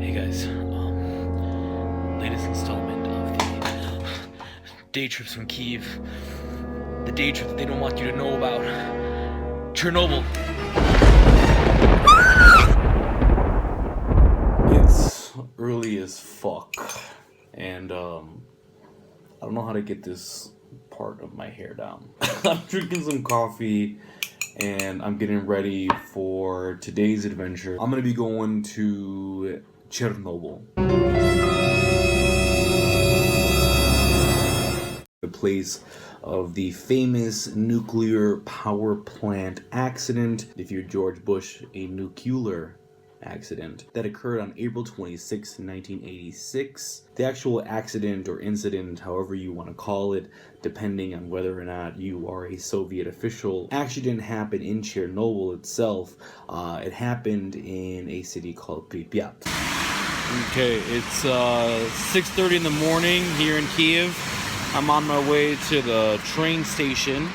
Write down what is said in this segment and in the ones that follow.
Hey guys, latest installment of the day trips from Kyiv. The day trip that they don't want you to know about. Chernobyl. It's early as fuck, and I don't know how to get this part of my hair down. I'm drinking some coffee and I'm getting ready for today's adventure. I'm gonna be going to Chernobyl, the place of the famous nuclear power plant accident. If you're George Bush, a nuclear accident that occurred on April 26, 1986. The actual accident or incident, however you want to call it, depending on whether or not you are a Soviet official, actually didn't happen in Chernobyl itself. It happened in a city called Pripyat. Okay, it's 6:30 in the morning here in Kyiv. I'm on my way to the train station.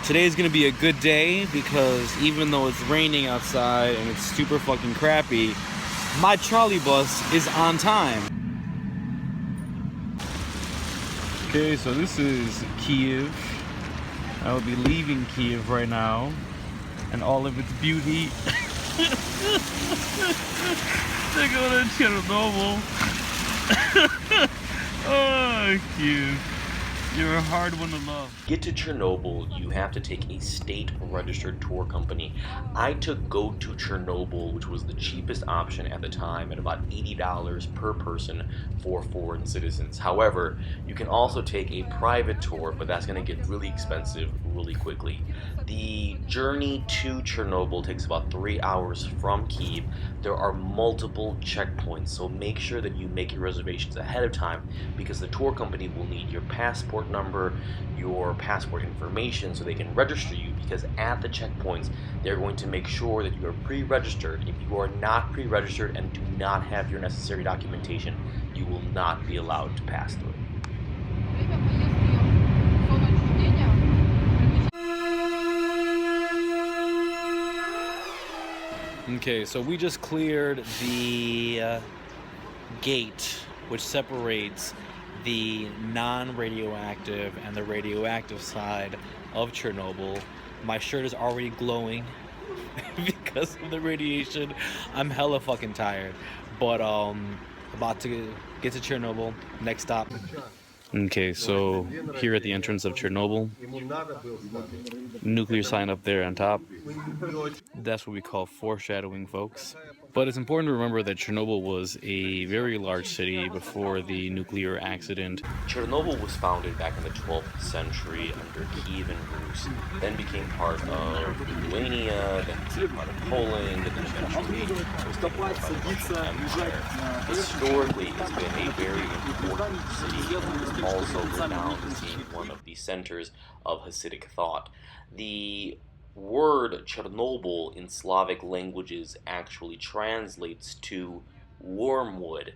Today's gonna be a good day because even though it's raining outside and it's super fucking crappy, my trolley bus is on time. Okay, so this is Kyiv. I will be leaving Kyiv right now and all of its beauty to go to Chernobyl. Oh, Kyiv. You're a hard one to love. Get to Chernobyl, you have to take a state-registered tour company. I took Go to Chernobyl, which was the cheapest option at the time, at about $80 per person for foreign citizens. However, you can also take a private tour, but that's going to get really expensive really quickly. The journey to Chernobyl takes about 3 hours from Kyiv. There are multiple checkpoints, so make sure that you make your reservations ahead of time because the tour company will need your passport number, your passport information so they can register you, because at the checkpoints they're going to make sure that you are pre-registered. If you are not pre-registered and do not have your necessary documentation, you will not be allowed to pass through. Okay, so we just cleared the gate which separates the non-radioactive and the radioactive side of Chernobyl. My shirt is already glowing because of the radiation. I'm hella fucking tired, but about to get to Chernobyl. Next stop. Okay, so here at the entrance of Chernobyl, nuclear sign up there on top. That's what we call foreshadowing, folks. But it's important to remember that Chernobyl was a very large city before the nuclear accident. Chernobyl was founded back in the 12th century under Kievan Rus, then became part of Lithuania, then became part of Poland, and then eventually was taken over by the Russian Empire. Historically, it's been a very important city, and is also renowned as being one of the centers of Hasidic thought. The word Chernobyl in Slavic languages actually translates to wormwood,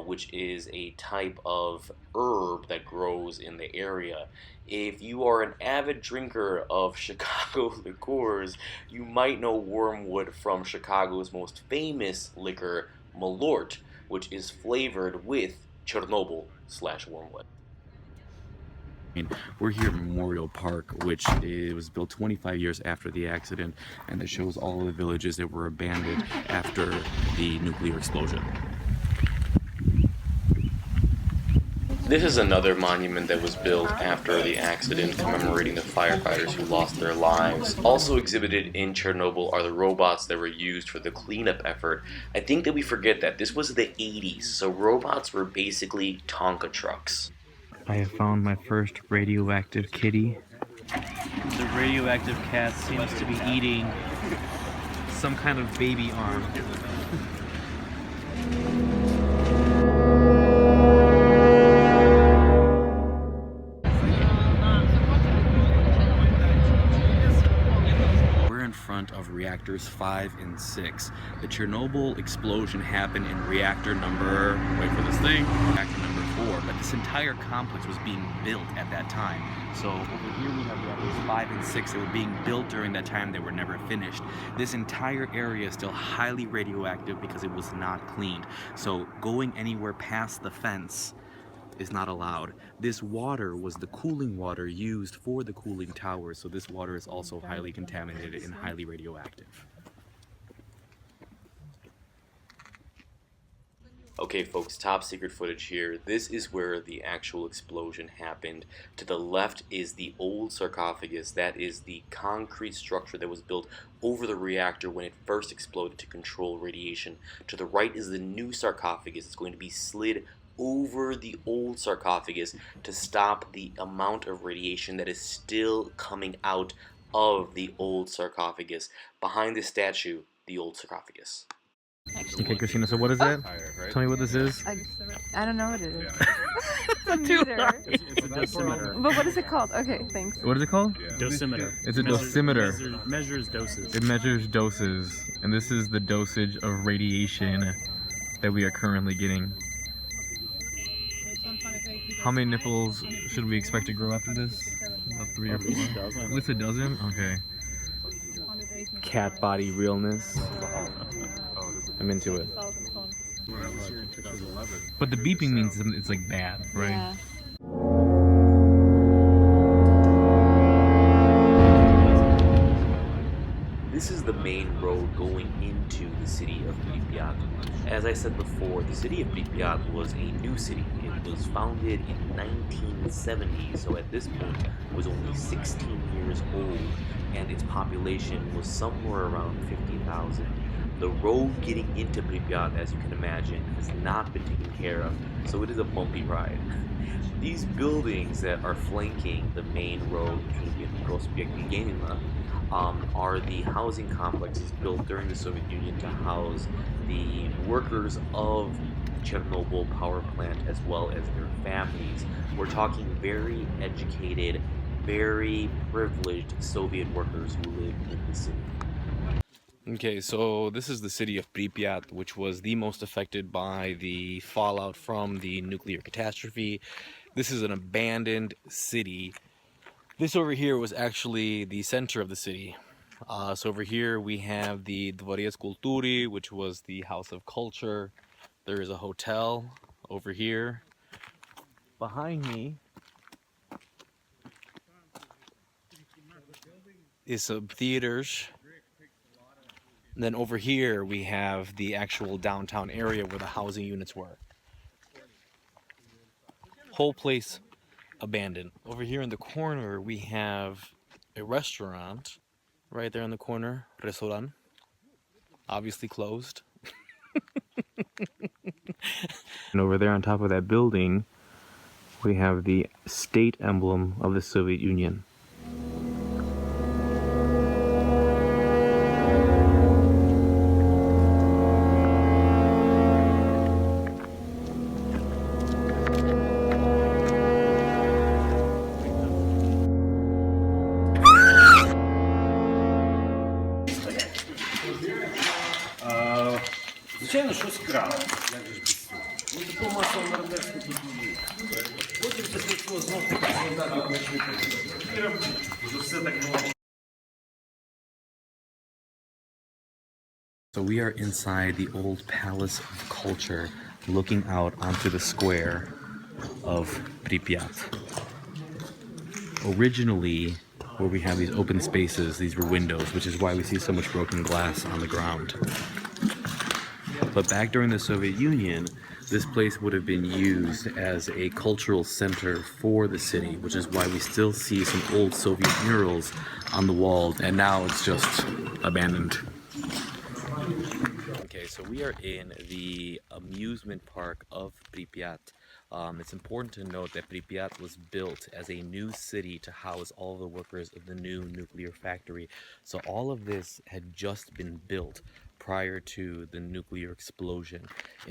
which is a type of herb that grows in the area. If you are an avid drinker of Chicago liqueurs, you might know wormwood from Chicago's most famous liquor, Malort, which is flavored with Chernobyl/wormwood. We're here at Memorial Park, which was built 25 years after the accident, and it shows all of the villages that were abandoned after the nuclear explosion. This is another monument that was built after the accident, commemorating the firefighters who lost their lives. Also exhibited in Chernobyl are the robots that were used for the cleanup effort. I think that we forget that this was the 80s, so robots were basically Tonka trucks. I have found my first radioactive kitty. The radioactive cat seems to be eating some kind of baby arm. We're in front of reactors 5 and 6. The Chernobyl explosion happened in reactor number, wait for this thing, reactor number 4. before, but this entire complex was being built at that time. So over here we have levels 5 and 6 that were being built during that time. They were never finished. This entire area is still highly radioactive because it was not cleaned. So going anywhere past the fence is not allowed. This water was the cooling water used for the cooling towers, so this water is also highly contaminated and highly radioactive. Okay folks, top secret footage here. This is where the actual explosion happened. To the left is the old sarcophagus. That is the concrete structure that was built over the reactor when it first exploded to control radiation. To the right is the new sarcophagus. It's going to be slid over the old sarcophagus to stop the amount of radiation that is still coming out of the old sarcophagus. Behind the statue, the old sarcophagus. Okay, Christina, so what is that? Tell me what this is. I don't know what it is. It's a meter. It's a dosimeter. But what is it called? Okay, thanks. What is it called? Dosimeter. It's a dosimeter. Measures doses. It measures doses, and this is the dosage of radiation that we are currently getting. How many nipples should we expect to grow after this? About 3 or 4? At least a dozen? Okay. Cat body realness. I'm into it. But the beeping means it's like bad, right? Yeah. This is the main road going into the city of Pripyat. As I said before, the city of Pripyat was a new city. It was founded in 1970, so at this point it was only 16 years old, and its population was somewhere around 50,000. The road getting into Pripyat, as you can imagine, has not been taken care of, so it is a bumpy ride. These buildings that are flanking the main road between Pripyat and Genina are the housing complexes built during the Soviet Union to house the workers of Chernobyl power plant as well as their families. We're talking very educated, very privileged Soviet workers who live in the city. Okay, so this is the city of Pripyat, which was the most affected by the fallout from the nuclear catastrophe. This is an abandoned city. This over here was actually the center of the city. So over here we have the Dvorets Kultury, which was the House of Culture. There is a hotel over here. Behind me is some theaters. And then over here we have the actual downtown area where the housing units were. Whole place abandoned. Over here in the corner we have a restaurant right there in the corner. Restaurant. Obviously closed. And over there on top of that building we have the state emblem of the Soviet Union. Звичайно, щось крали, як же ж без цього. Ну, такого масового мародерства тут не було. Потім після цього знов таки солдати знайшли патріотів. Вже все так було. So we are inside the old Palace of Culture, looking out onto the square of Pripyat. Originally, where we have these open spaces, these were windows, which is why we see so much broken glass on the ground. But back during the Soviet Union, this place would have been used as a cultural center for the city, which is why we still see some old Soviet murals on the walls, and now it's just abandoned. Okay, so we are in the amusement park of Pripyat. It's important to note that Pripyat was built as a new city to house all the workers of the new nuclear factory. So all of this had just been built prior to the nuclear explosion.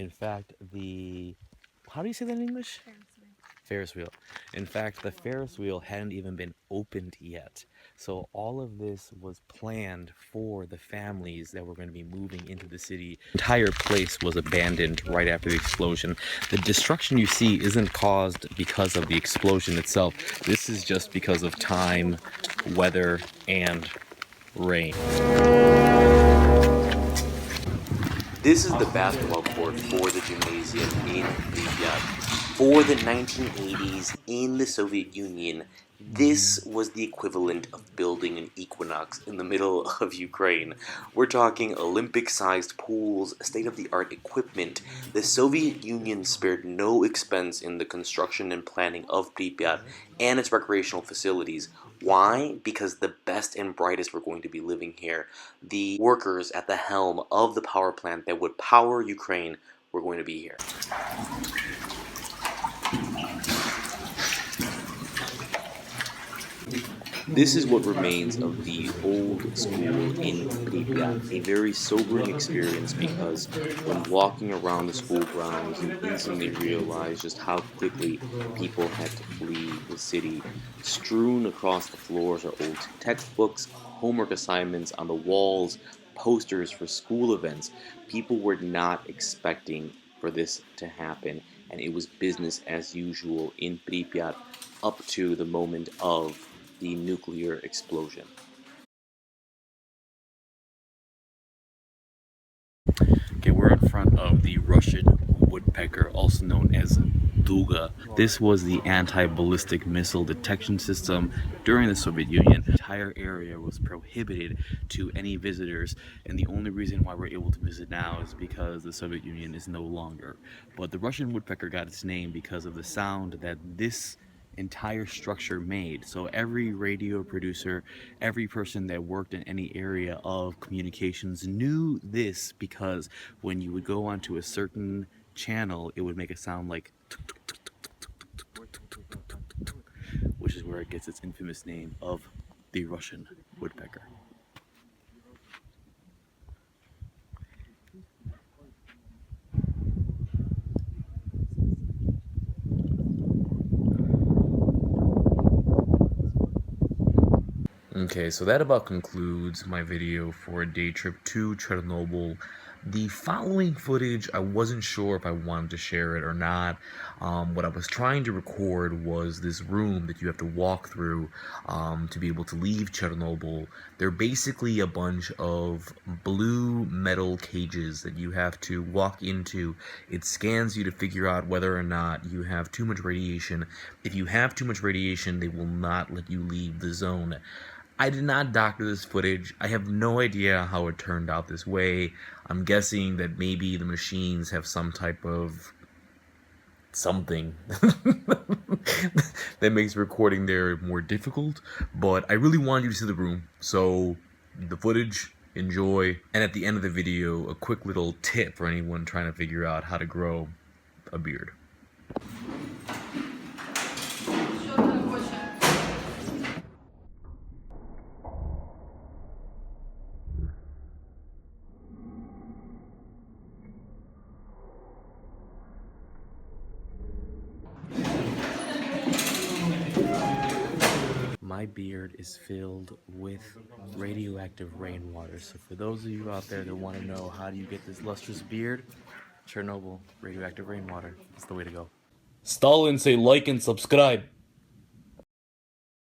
In fact, how do you say that in English? Ferris wheel. In fact, the Ferris wheel hadn't even been opened yet. So all of this was planned for the families that were going to be moving into the city. The entire place was abandoned right after the explosion. The destruction you see isn't caused because of the explosion itself. This is just because of time, weather, and rain. This is the basketball court for the Gymnasium in Pripyat. For the 1980s in the Soviet Union, this was the equivalent of building an equinox in the middle of Ukraine. We're talking Olympic-sized pools, state-of-the-art equipment. The Soviet Union spared no expense in the construction and planning of Pripyat and its recreational facilities. Why? Because the best and brightest were going to be living here. The workers at the helm of the power plant that would power Ukraine were going to be here. This is what remains of the old school in Pripyat, a very sobering experience because when walking around the school grounds you instantly realize just how quickly people had to flee the city. Strewn across the floors are old textbooks, homework assignments on the walls, posters for school events. People were not expecting for this to happen, and it was business as usual in Pripyat up to the moment of the nuclear explosion. Okay, we're in front of the Russian Woodpecker, also known as DUGA. This was the anti-ballistic missile detection system during the Soviet Union. The entire area was prohibited to any visitors, and the only reason why we're able to visit now is because the Soviet Union is no longer. But the Russian Woodpecker got its name because of the sound that this entire structure made. So every radio producer, every person that worked in any area of communications knew this, because when you would go onto a certain channel it would make a sound like tuk, tuk, tuk, tuk, tuk, tuk, tuk, tuk, tuk, tuk, tuk, tuk, which is where it gets its infamous name of the Russian Woodpecker. Okay, so that about concludes my video for a day trip to Chernobyl. The following footage, I wasn't sure if I wanted to share it or not. What I was trying to record was this room that you have to walk through to be able to leave Chernobyl. They're basically a bunch of blue metal cages that you have to walk into. It scans you to figure out whether or not you have too much radiation. If you have too much radiation, they will not let you leave the zone. I did not doctor this footage. I have no idea how it turned out this way. I'm guessing that maybe the machines have some type of something that makes recording there more difficult, but I really wanted you to see the room, so the footage, enjoy, and at the end of the video, a quick little tip for anyone trying to figure out how to grow a beard. My beard is filled with radioactive rainwater. So for those of you out there that want to know how do you get this lustrous beard, Chernobyl radioactive rainwater is the way to go. Stalin, say like and subscribe.